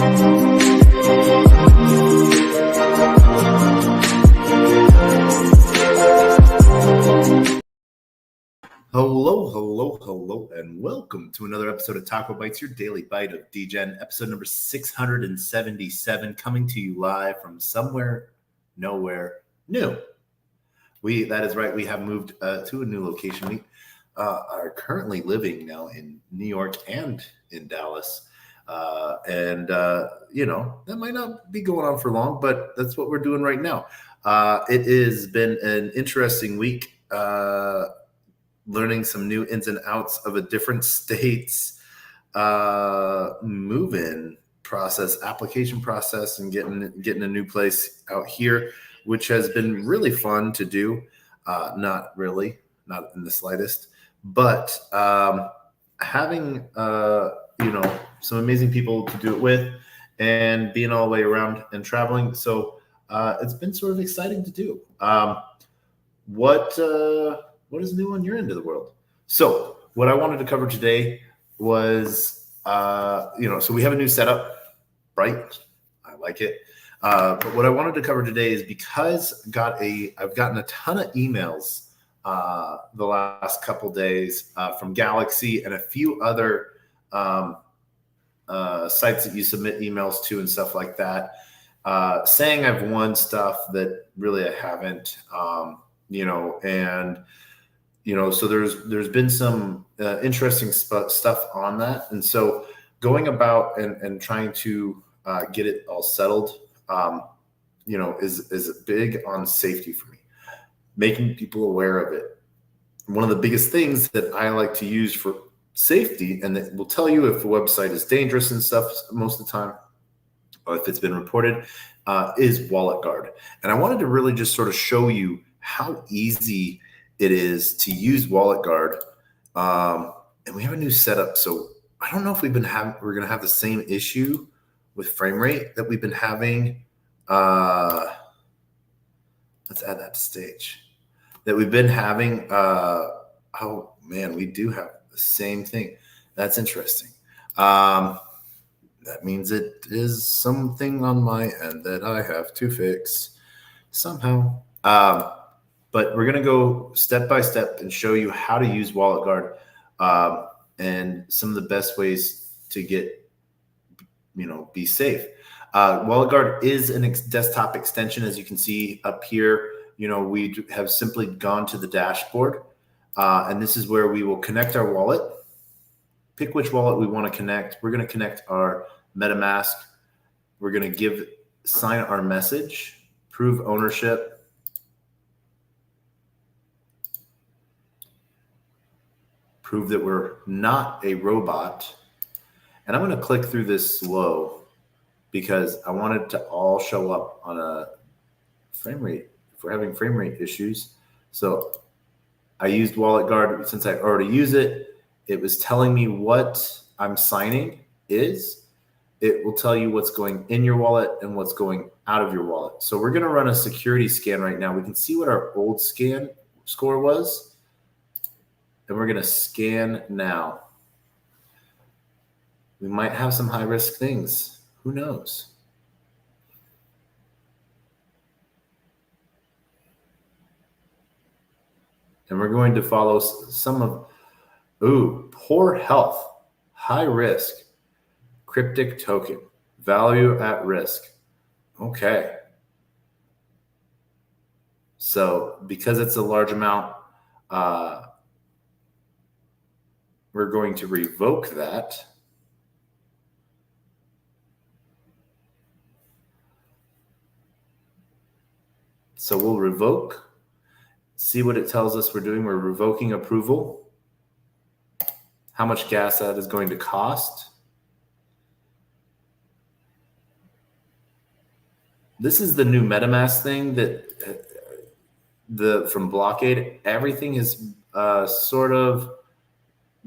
Hello, and welcome to another episode of TacoBytes, your daily bite of Degen, episode number 677, coming to you live from somewhere, nowhere new. That is right, we have moved to a new location. We are currently living now in New York and in Dallas. That might not be going on for long, but that's what we're doing right now. It has been an interesting week. Learning some new ins and outs of a different state's move-in process, application process, and getting a new place out here, which has been really fun to do. Not in the slightest, but having some amazing people to do it with, and being all the way around and traveling. So it's been sort of exciting to do. What is new on your end of the world? So what I wanted to cover today was, so we have a new setup, right? I like it. But what I wanted to cover today is because I've gotten a ton of emails the last couple days from Galaxy and a few other sites that you submit emails to and stuff like that, saying I've won stuff that really I haven't, so there's been some interesting stuff on that. And so going about and trying to get it all settled, is big on safety for me, making people aware of it. One of the biggest things that I like to use for safety, and that will tell you if a website is dangerous and stuff most of the time, or if it's been reported, is Wallet Guard. And I wanted to really just sort of show you how easy it is to use Wallet Guard. And we have a new setup. So I don't know if we're going to have the same issue with frame rate that we've been having. Let's add that to stage. That we've been having. Oh man, we do have the same thing. That's interesting. That means it is something on my end that I have to fix somehow. But we're going to go step by step and show you how to use Wallet Guard and some of the best ways to be safe. Wallet Guard is an desktop extension, as you can see up here. We have simply gone to the dashboard, and this is where we will connect our wallet. Pick which wallet we want to connect. We're going to connect our MetaMask. We're going to sign our message, prove ownership. Prove that we're not a robot. And I'm going to click through this slow because I want it to all show up on a frame rate if we're having frame rate issues. So I used Wallet Guard. Since I already use it, it was telling me what I'm signing is. It will tell you what's going in your wallet and what's going out of your wallet. So we're going to run a security scan right now. We can see what our old scan score was. And we're going to scan now. We might have some high-risk things. Who knows? And we're going to follow some of, poor health, high risk, cryptic token, value at risk. Okay. So because it's a large amount, we're going to revoke that. So we'll revoke, see what it tells us we're doing. We're revoking approval, how much gas that is going to cost. This is the new MetaMask thing that from Blockade. Everything has sort of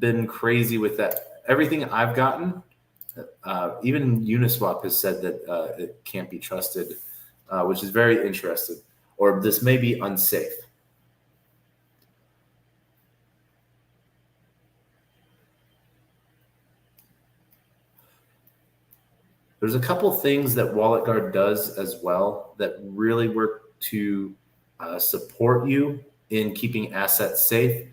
been crazy with that. Everything I've gotten, even Uniswap has said that it can't be trusted, which is very interesting, or this may be unsafe. There's a couple things that WalletGuard does as well that really work to support you in keeping assets safe.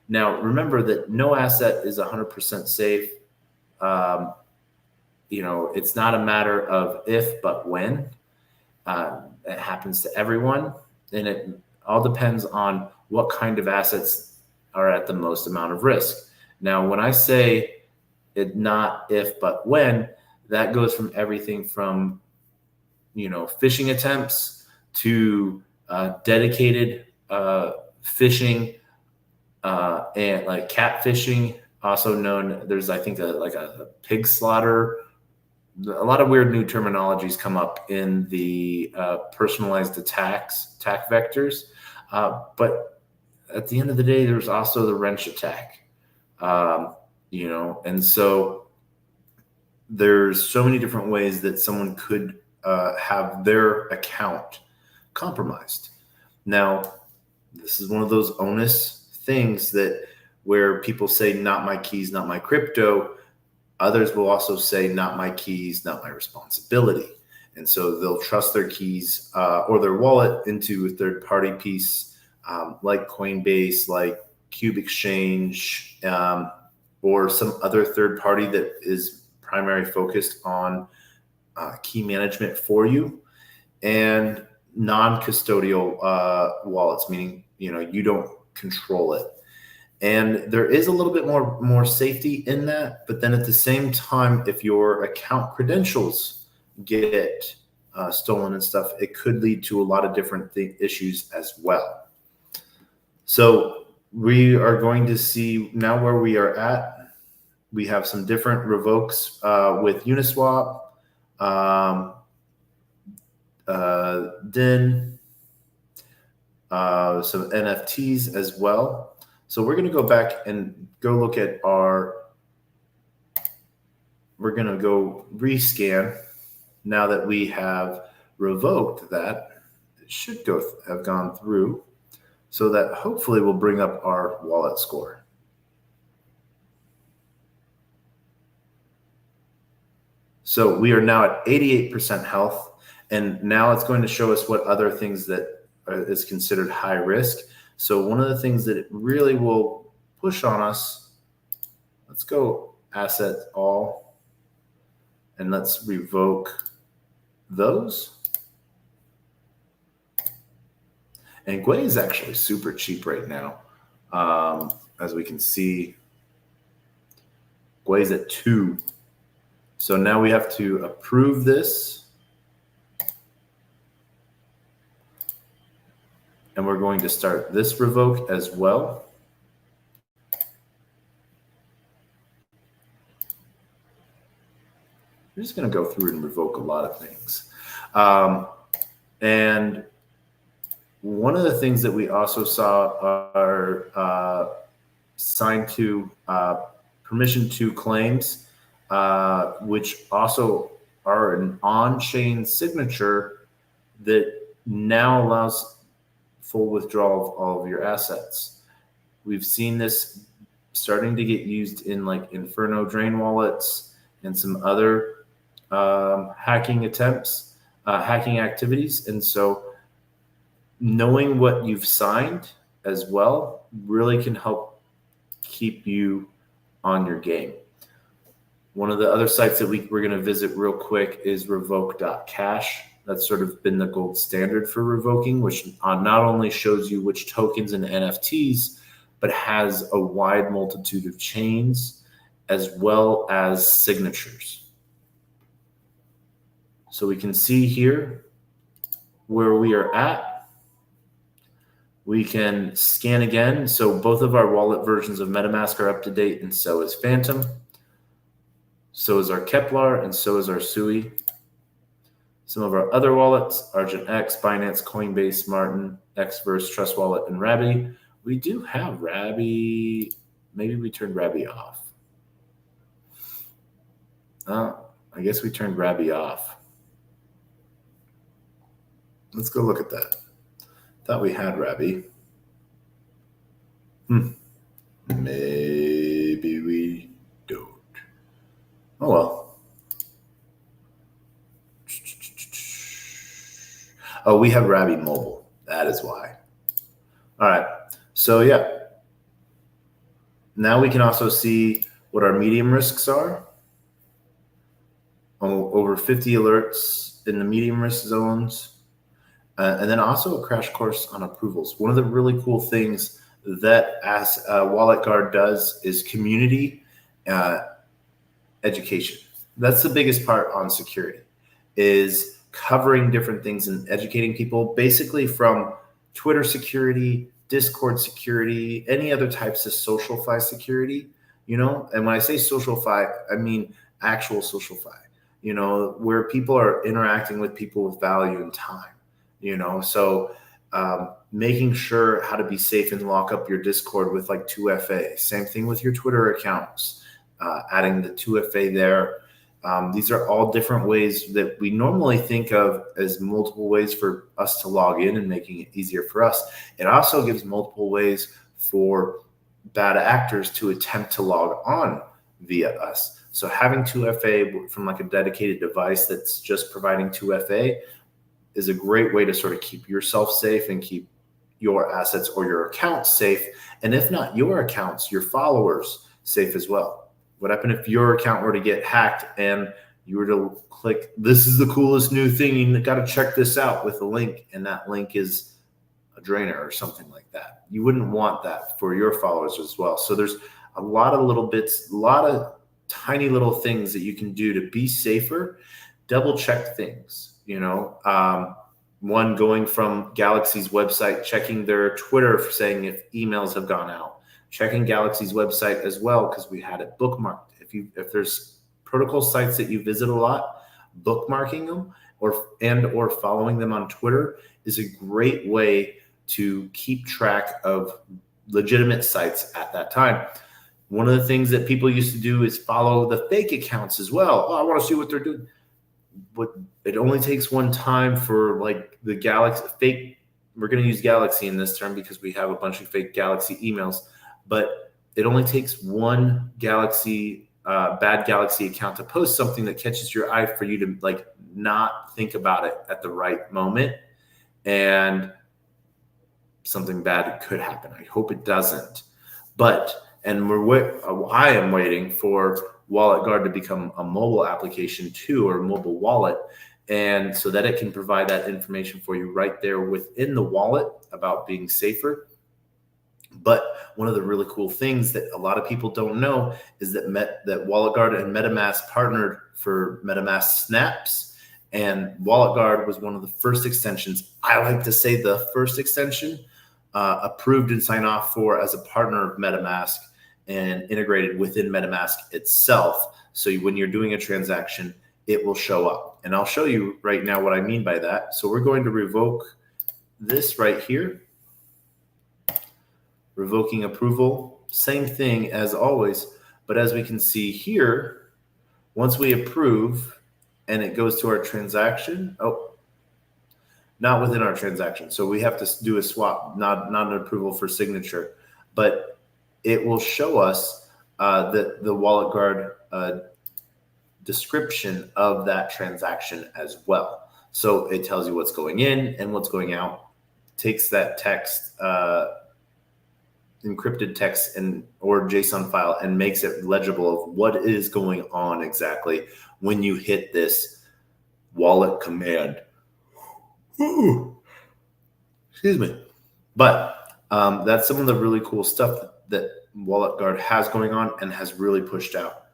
Now, remember that no asset is 100% safe. It's not a matter of if, but when. It happens to everyone, and it all depends on what kind of assets are at the most amount of risk. Now, when I say it not if, but when, that goes from everything from, phishing attempts to dedicated phishing and like catfishing, also known, there's, I think, a pig slaughter. A lot of weird new terminologies come up in the personalized attack vectors. But at the end of the day, there's also the wrench attack, and so there's so many different ways that someone could have their account compromised. Now, this is one of those onus things that where people say, not my keys, not my crypto. Others will also say, not my keys, not my responsibility. And so they'll trust their keys or their wallet into a third-party piece like Coinbase, like Cube Exchange, or some other third party that is primarily focused on key management for you, and non-custodial wallets, meaning you don't control it. And there is a little bit more safety in that, but then at the same time, if your account credentials get stolen and stuff, it could lead to a lot of different issues as well. So we are going to see now where we are at. We have some different revokes with Uniswap, Den, some NFTs as well. So we're going to go back and go look at we're going to go rescan now that we have revoked that. It should have gone through, so that hopefully will bring up our wallet score. So we are now at 88% health, and now it's going to show us what other things that is considered high risk. So one of the things that it really will push on us, let's go asset all, and let's revoke those. And Gwei is actually super cheap right now. As we can see, Gwei's at 2. So now we have to approve this. And we're going to start this revoke as well. We're just going to go through and revoke a lot of things. And one of the things that we also saw are signed to permission to claims, which also are an on-chain signature that now allows full withdrawal of all of your assets. We've seen this starting to get used in like Inferno Drain wallets and some other hacking attempts, hacking activities. And so knowing what you've signed as well really can help keep you on your game. One of the other sites that we're going to visit real quick is revoke.cash. That's sort of been the gold standard for revoking, which not only shows you which tokens and NFTs, but has a wide multitude of chains as well as signatures. So we can see here where we are at. We can scan again. So both of our wallet versions of MetaMask are up to date, and so is Phantom. So is our Kepler, and so is our Sui. Some of our other wallets, Argent X, Binance, Coinbase, Martin, Xverse, Trust Wallet, and Rabby. We do have Rabby. Maybe we turned Rabby off. I guess we turned Rabby off. Let's go look at that. Thought we had Rabby. Maybe we don't. Oh well. Oh, we have Rabby Mobile. That is why. All right. So yeah. Now we can also see what our medium risks are. Over 50 alerts in the medium risk zones. And then also a crash course on approvals. One of the really cool things that Wallet Guard does is community education. That's the biggest part on security, is covering different things and educating people, basically from Twitter security, Discord security, any other types of social-fi security, And when I say social-fi, I mean actual social-fi, where people are interacting with people with value and time, So making sure how to be safe and lock up your Discord with like 2FA. Same thing with your Twitter accounts, adding the 2FA there. These are all different ways that we normally think of as multiple ways for us to log in and making it easier for us. It also gives multiple ways for bad actors to attempt to log on via us. So having 2FA from like a dedicated device that's just providing 2FA is a great way to sort of keep yourself safe and keep your assets or your accounts safe. And if not your accounts, your followers safe as well. What happened if your account were to get hacked and you were to click, this is the coolest new thing, you got to check this out with a link, and that link is a drainer or something like that? You wouldn't want that for your followers as well. So there's a lot of little bits, a lot of tiny little things that you can do to be safer. Double check things, one, going from Galaxy's website, checking their Twitter for saying if emails have gone out. Checking Galaxy's website as well, because we had it bookmarked. If there's protocol sites that you visit a lot, bookmarking them or following them on Twitter is a great way to keep track of legitimate sites at that time. One of the things that people used to do is follow the fake accounts as well. Oh, I want to see what they're doing. But it only takes one time for like the Galaxy fake. We're going to use Galaxy in this term because we have a bunch of fake Galaxy emails. But it only takes one bad Galaxy account to post something that catches your eye for you to like not think about it at the right moment, and something bad could happen. I hope it doesn't. I am waiting for Wallet Guard to become a mobile application too, or a mobile wallet, and so that it can provide that information for you right there within the wallet about being safer. But one of the really cool things that a lot of people don't know is that Wallet Guard and MetaMask partnered for MetaMask Snaps, and Wallet Guard was one of the first extensions. I like to say the first extension approved and signed off for as a partner of MetaMask and integrated within MetaMask itself. So when you're doing a transaction, it will show up. And I'll show you right now what I mean by that. So we're going to revoke this right here. Revoking approval, same thing as always. But as we can see here, once we approve and it goes to our transaction, not within our transaction. So we have to do a swap, not an approval for signature, but it will show us the Wallet Guard description of that transaction as well. So it tells you what's going in and what's going out, takes that text, encrypted text or JSON file, and makes it legible of what is going on exactly when you hit this wallet command. Ooh. Excuse me. But that's some of the really cool stuff that Wallet Guard has going on and has really pushed out.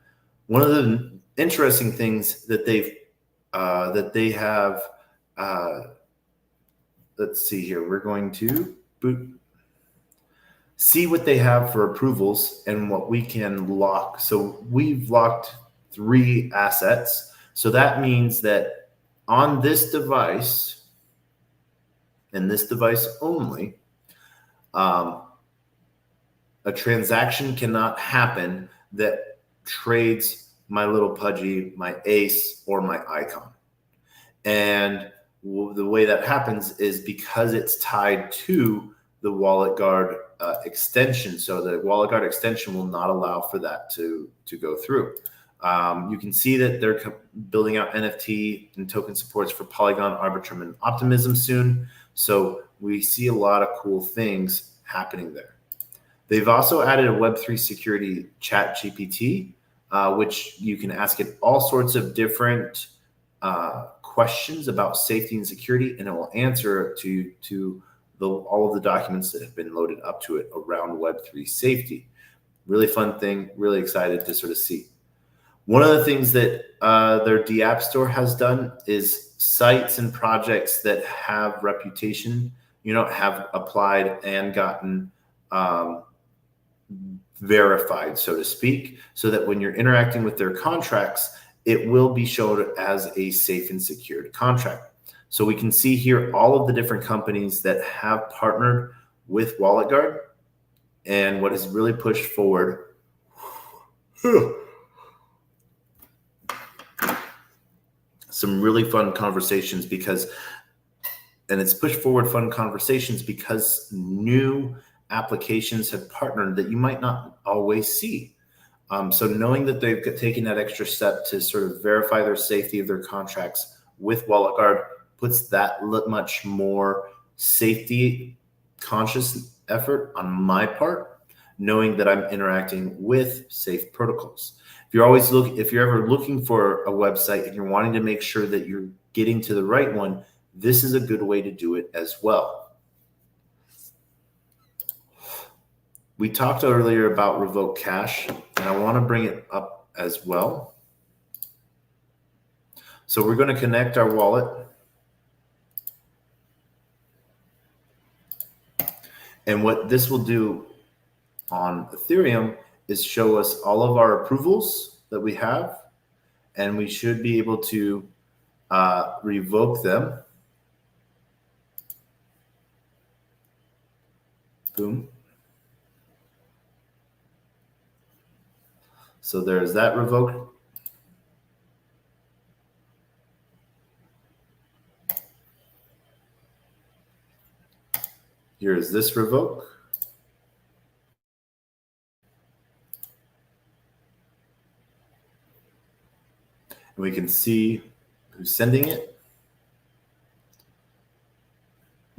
One of the interesting things that they have, let's see here. We're going to see what they have for approvals and what we can lock. So we've locked 3 assets. So that means that on this device, and this device only, a transaction cannot happen that trades my little pudgy, my ace, or my icon. And the way that happens is because it's tied to the Wallet Guard extension. So the Wallet Guard extension will not allow for that to go through. You can see that they're building out NFT and token supports for Polygon, Arbitrum, and Optimism soon. So we see a lot of cool things happening there. They've also added a Web3 security chat GPT, which you can ask it all sorts of different questions about safety and security, and it will answer to all of the documents that have been loaded up to it around Web3 safety. Really fun thing, really excited to sort of see. One of the things that their DApp store has done is sites and projects that have reputation, have applied and gotten verified, so to speak, so that when you're interacting with their contracts, it will be shown as a safe and secured contract. So we can see here all of the different companies that have partnered with WalletGuard, and what has really pushed forward some really fun conversations because new applications have partnered that you might not always see. So knowing that they've taken that extra step to sort of verify their safety of their contracts with WalletGuard puts that much more safety conscious effort on my part, knowing that I'm interacting with safe protocols. If you're ever looking for a website and you're wanting to make sure that you're getting to the right one, this is a good way to do it as well. We talked earlier about Revoke Cash, and I want to bring it up as well. So we're going to connect our wallet. And what this will do on Ethereum is show us all of our approvals that we have, and we should be able to revoke them. Boom. So there's that revoke. Here's this revoke. And we can see who's sending it.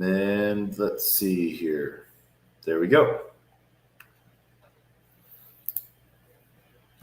And let's see here. There we go.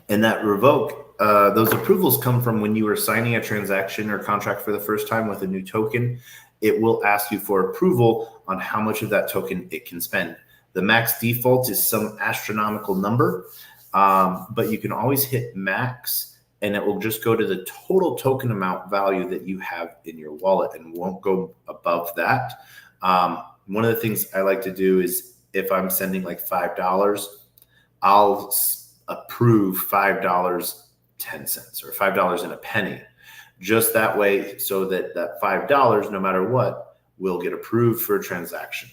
And that revoke, those approvals come from when you are signing a transaction or contract for the first time with a new token. It will ask you for approval on how much of that token it can spend. The max default is some astronomical number, but you can always hit max, and it will just go to the total token amount value that you have in your wallet and won't go above that. One of the things I like to do is if I'm sending like $5, I'll approve $5.10 or $5 and a penny, just that way, so that that $5, no matter what, will get approved for a transaction.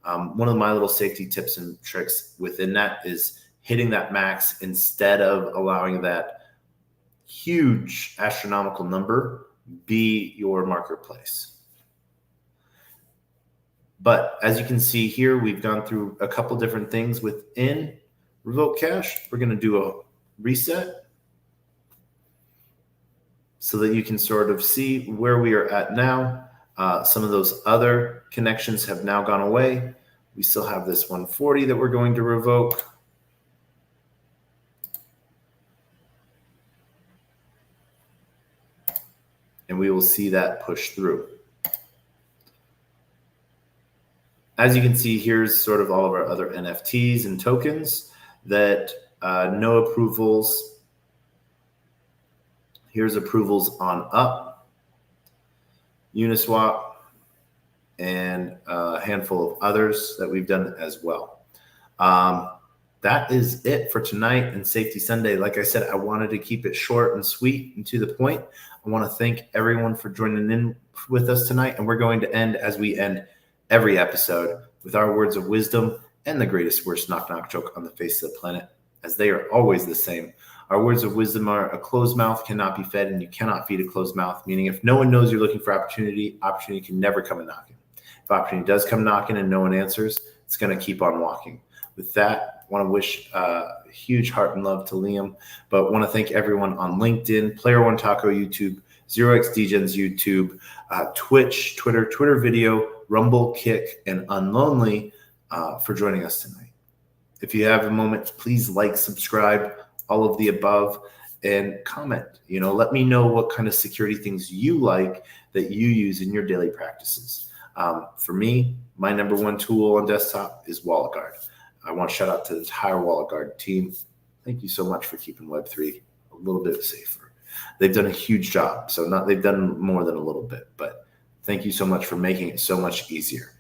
One of my little safety tips and tricks within that is hitting that max instead of allowing that huge astronomical number be your marketplace. But as you can see here, we've gone through a couple different things within Revoke Cash. We're going to do a reset so that you can sort of see where we are at now. Some of those other connections have now gone away. We still have this 140 that we're going to revoke. And we will see that push through. As you can see, here's sort of all of our other NFTs and tokens that no approvals. Here's approvals on Up, Uniswap, and a handful of others that we've done as well. That is it for tonight and Safety Sunday. Like I said, I wanted to keep it short and sweet and to the point. I want to thank everyone for joining in with us tonight. And we're going to end, as we end every episode, with our words of wisdom and the greatest worst knock-knock joke on the face of the planet, as they are always the same. Our words of wisdom are: a closed mouth cannot be fed, and you cannot feed a closed mouth, meaning if no one knows you're looking for opportunity, opportunity can never come a knocking. If opportunity does come knocking and no one answers, it's going to keep on walking. With that, want to wish huge heart and love to Liam, but want to thank everyone on LinkedIn, Player One Taco YouTube, 0x Degens YouTube, Twitch, Twitter video, Rumble, Kick, and Unlonely for joining us tonight. If you have a moment, please like, subscribe, all of the above, and comment. Let me know what kind of security things you like that you use in your daily practices. For me, my number one tool on desktop is WalletGuard. I want to shout out to the entire WalletGuard team. Thank you so much for keeping Web3 a little bit safer. They've done a huge job. They've done more than a little bit, but thank you so much for making it so much easier.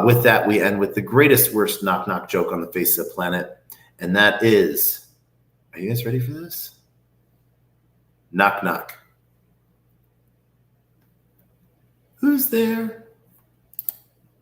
With that, we end with the greatest, worst knock-knock joke on the face of the planet, and that is, are you guys ready for this? Knock, knock. Who's there?